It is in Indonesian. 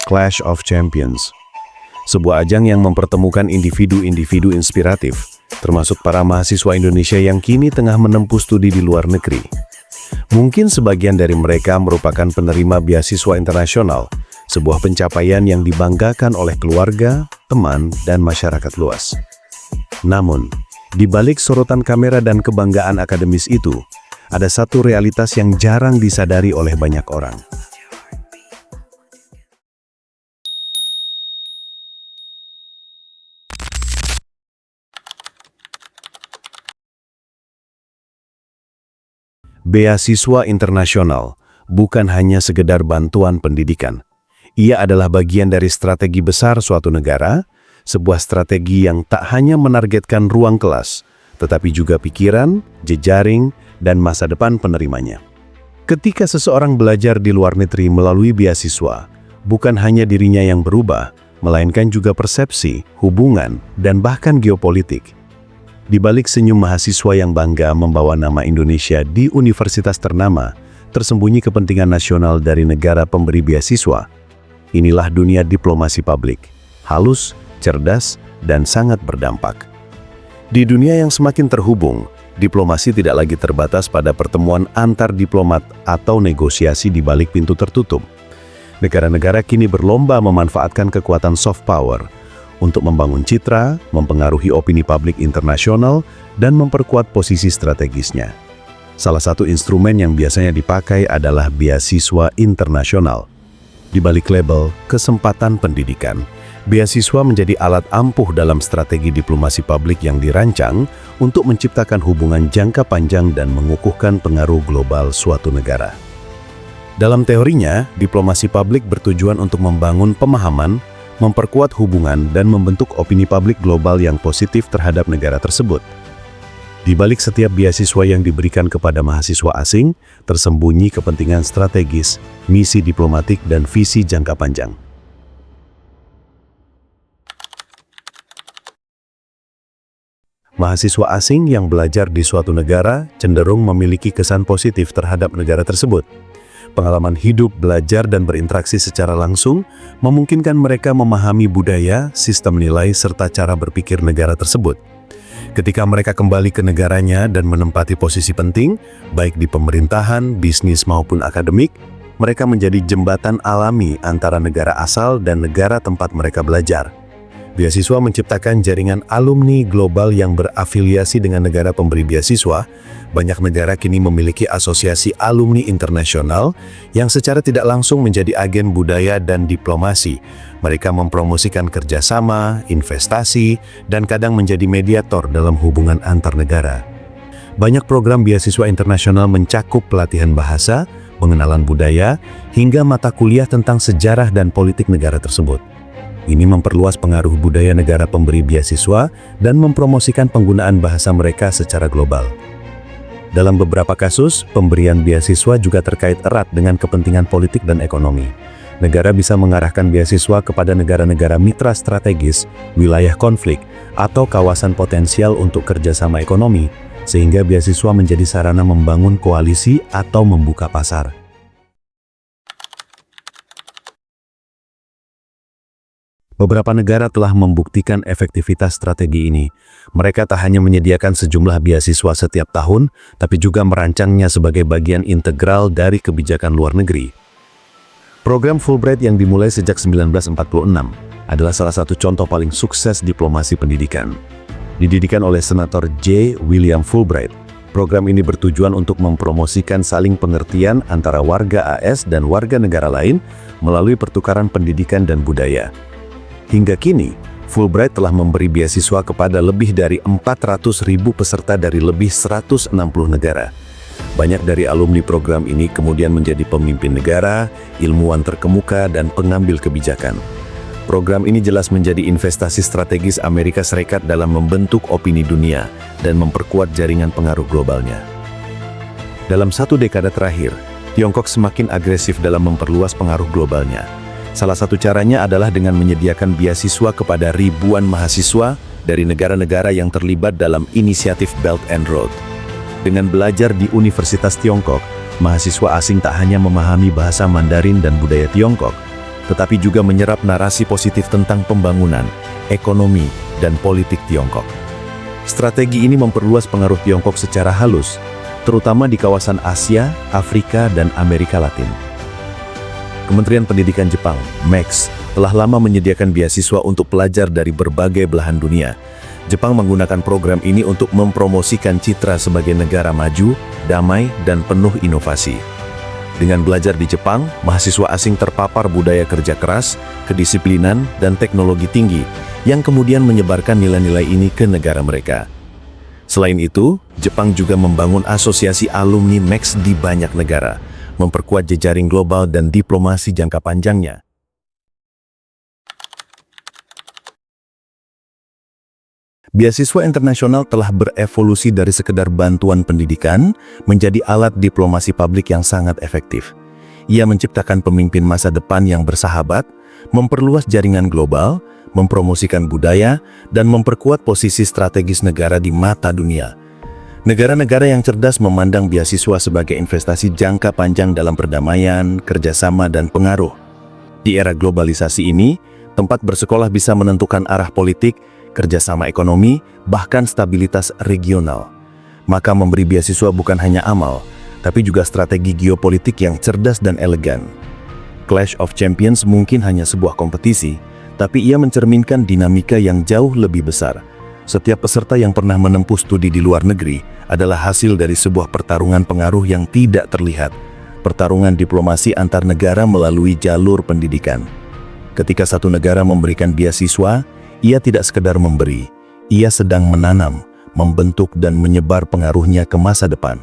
Clash of Champions. Sebuah ajang yang mempertemukan individu-individu inspiratif, termasuk para mahasiswa Indonesia yang kini tengah menempuh studi di luar negeri. Mungkin sebagian dari mereka merupakan penerima beasiswa internasional, sebuah pencapaian yang dibanggakan oleh keluarga, teman, dan masyarakat luas. Namun, di balik sorotan kamera dan kebanggaan akademis itu, ada satu realitas yang jarang disadari oleh banyak orang. Beasiswa internasional bukan hanya sekedar bantuan pendidikan. Ia adalah bagian dari strategi besar suatu negara, sebuah strategi yang tak hanya menargetkan ruang kelas, tetapi juga pikiran, jejaring, dan masa depan penerimanya. Ketika seseorang belajar di luar negeri melalui beasiswa, bukan hanya dirinya yang berubah, melainkan juga persepsi, hubungan, dan bahkan geopolitik. Di balik senyum mahasiswa yang bangga membawa nama Indonesia di universitas ternama, tersembunyi kepentingan nasional dari negara pemberi beasiswa. Inilah dunia diplomasi publik, halus, cerdas, dan sangat berdampak. Di dunia yang semakin terhubung, diplomasi tidak lagi terbatas pada pertemuan antar diplomat atau negosiasi di balik pintu tertutup. Negara-negara kini berlomba memanfaatkan kekuatan soft power untuk membangun citra, mempengaruhi opini publik internasional, dan memperkuat posisi strategisnya. Salah satu instrumen yang biasanya dipakai adalah beasiswa internasional. Di balik label kesempatan pendidikan, beasiswa menjadi alat ampuh dalam strategi diplomasi publik yang dirancang untuk menciptakan hubungan jangka panjang dan mengukuhkan pengaruh global suatu negara. Dalam teorinya, diplomasi publik bertujuan untuk membangun pemahaman, memperkuat hubungan, dan membentuk opini publik global yang positif terhadap negara tersebut. Di balik setiap beasiswa yang diberikan kepada mahasiswa asing, tersembunyi kepentingan strategis, misi diplomatik, dan visi jangka panjang. Mahasiswa asing yang belajar di suatu negara cenderung memiliki kesan positif terhadap negara tersebut. Pengalaman hidup, belajar, dan berinteraksi secara langsung memungkinkan mereka memahami budaya, sistem nilai, serta cara berpikir negara tersebut. Ketika mereka kembali ke negaranya dan menempati posisi penting, baik di pemerintahan, bisnis, maupun akademik, mereka menjadi jembatan alami antara negara asal dan negara tempat mereka belajar. Beasiswa menciptakan jaringan alumni global yang berafiliasi dengan negara pemberi beasiswa. Banyak negara kini memiliki asosiasi alumni internasional yang secara tidak langsung menjadi agen budaya dan diplomasi. Mereka mempromosikan kerjasama, investasi, dan kadang menjadi mediator dalam hubungan antar negara. Banyak program beasiswa internasional mencakup pelatihan bahasa, pengenalan budaya, hingga mata kuliah tentang sejarah dan politik negara tersebut. Ini memperluas pengaruh budaya negara pemberi beasiswa dan mempromosikan penggunaan bahasa mereka secara global. Dalam beberapa kasus, pemberian beasiswa juga terkait erat dengan kepentingan politik dan ekonomi. Negara bisa mengarahkan beasiswa kepada negara-negara mitra strategis, wilayah konflik, atau kawasan potensial untuk kerjasama ekonomi, sehingga beasiswa menjadi sarana membangun koalisi atau membuka pasar. Beberapa negara telah membuktikan efektivitas strategi ini. Mereka tak hanya menyediakan sejumlah beasiswa setiap tahun, tapi juga merancangnya sebagai bagian integral dari kebijakan luar negeri. Program Fulbright yang dimulai sejak 1946 adalah salah satu contoh paling sukses diplomasi pendidikan. Didirikan oleh Senator J. William Fulbright, program ini bertujuan untuk mempromosikan saling pengertian antara warga AS dan warga negara lain melalui pertukaran pendidikan dan budaya. Hingga kini, Fulbright telah memberi beasiswa kepada lebih dari 400.000 peserta dari lebih 160 negara. Banyak dari alumni program ini kemudian menjadi pemimpin negara, ilmuwan terkemuka, dan pengambil kebijakan. Program ini jelas menjadi investasi strategis Amerika Serikat dalam membentuk opini dunia dan memperkuat jaringan pengaruh globalnya. Dalam satu dekade terakhir, Tiongkok semakin agresif dalam memperluas pengaruh globalnya. Salah satu caranya adalah dengan menyediakan beasiswa kepada ribuan mahasiswa dari negara-negara yang terlibat dalam inisiatif Belt and Road. Dengan belajar di Universitas Tiongkok, mahasiswa asing tak hanya memahami bahasa Mandarin dan budaya Tiongkok, tetapi juga menyerap narasi positif tentang pembangunan, ekonomi, dan politik Tiongkok. Strategi ini memperluas pengaruh Tiongkok secara halus, terutama di kawasan Asia, Afrika, dan Amerika Latin. Kementerian Pendidikan Jepang, MEX, telah lama menyediakan beasiswa untuk pelajar dari berbagai belahan dunia. Jepang menggunakan program ini untuk mempromosikan citra sebagai negara maju, damai, dan penuh inovasi. Dengan belajar di Jepang, mahasiswa asing terpapar budaya kerja keras, kedisiplinan, dan teknologi tinggi, yang kemudian menyebarkan nilai-nilai ini ke negara mereka. Selain itu, Jepang juga membangun asosiasi alumni MEX di banyak negara, memperkuat jejaring global dan diplomasi jangka panjangnya. Beasiswa internasional telah berevolusi dari sekedar bantuan pendidikan menjadi alat diplomasi publik yang sangat efektif. Ia menciptakan pemimpin masa depan yang bersahabat, memperluas jaringan global, mempromosikan budaya, dan memperkuat posisi strategis negara di mata dunia. Negara-negara yang cerdas memandang beasiswa sebagai investasi jangka panjang dalam perdamaian, kerjasama, dan pengaruh. Di era globalisasi ini, tempat bersekolah bisa menentukan arah politik, kerjasama ekonomi, bahkan stabilitas regional. Maka memberi beasiswa bukan hanya amal, tapi juga strategi geopolitik yang cerdas dan elegan. Clash of Champions mungkin hanya sebuah kompetisi, tapi ia mencerminkan dinamika yang jauh lebih besar. Setiap peserta yang pernah menempuh studi di luar negeri adalah hasil dari sebuah pertarungan pengaruh yang tidak terlihat, pertarungan diplomasi antar negara melalui jalur pendidikan. Ketika satu negara memberikan beasiswa, ia tidak sekedar memberi, ia sedang menanam, membentuk dan menyebar pengaruhnya ke masa depan.